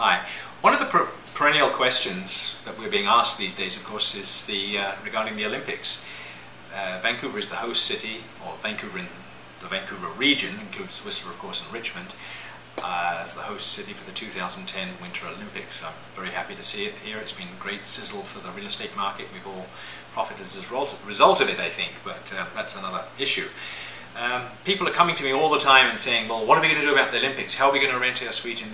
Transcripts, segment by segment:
Hi. One of the perennial questions that we're being asked these days, of course, is regarding the Olympics. Vancouver is the host city, or Vancouver in the Vancouver region, includes Whistler, of course, and Richmond, as the host city for the 2010 Winter Olympics. I'm very happy to see it here. It's been a great sizzle for the real estate market. We've all profited as a result of it, I think, but that's another issue. People are coming to me all the time and saying, well, what are we going to do about the Olympics? How are we going to rent a suite in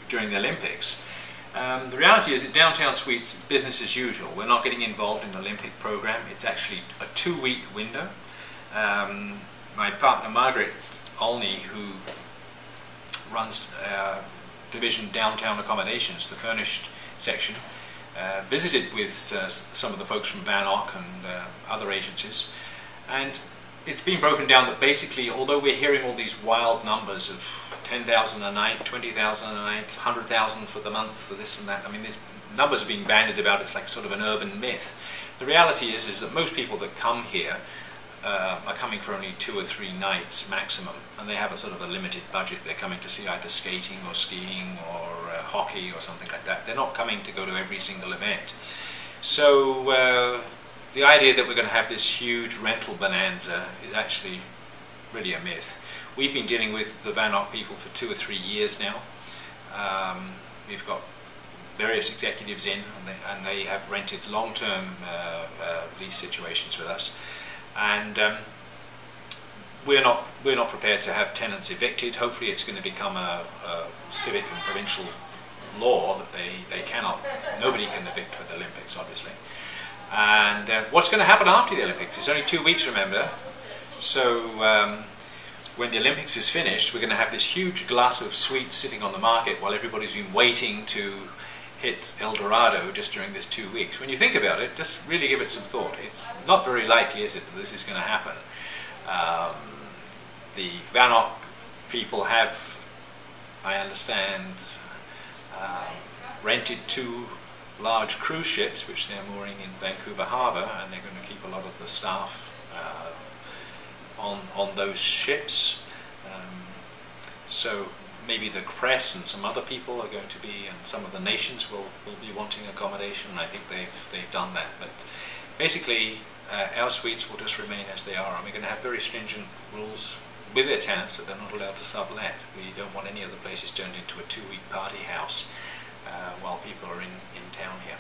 during the Olympics? The reality is that Downtown Suites is business as usual. We're not getting involved in the Olympic program. It's actually a 2-week window. My partner Margaret Olney, who runs division Downtown Accommodations, the furnished section, visited with some of the folks from Van Ock and other agencies, and it's been broken down that basically, although we're hearing all these wild numbers of 10,000 a night, 20,000 a night, 100,000 for the month, for this and that, I mean, these numbers are being bandied about. It's like sort of an urban myth. The reality is that most people that come here are coming for only 2 or 3 nights maximum, and they have a sort of a limited budget. They're coming to see either skating or skiing or hockey or something like that. They're not coming to go to every single event. So the idea that we're going to have this huge rental bonanza is actually really a myth. We've been dealing with the Van Ock people for 2 or 3 years now. We've got various executives in, and they have rented long-term lease situations with us. And we're not prepared to have tenants evicted. Hopefully it's going to become a civic and provincial law that nobody can evict for the Olympics, obviously. And what's going to happen after the Olympics? It's only 2 weeks, remember. So when the Olympics is finished, we're going to have this huge glut of suites sitting on the market while everybody's been waiting to hit El Dorado just during this 2 weeks. When you think about it, just really give it some thought. It's not very likely, is it, that this is going to happen. The Van Ock people have, I understand, rented 2 large cruise ships which they're mooring in Vancouver Harbour, and they're going to keep a lot of the staff on those ships. So maybe the press and some other people are going to be, and some of the nations will be wanting accommodation, and I think they've done that. But basically our suites will just remain as they are, and we're going to have very stringent rules with their tenants that they're not allowed to sublet. We don't want any of the places turned into a 2-week party house while people are in town here.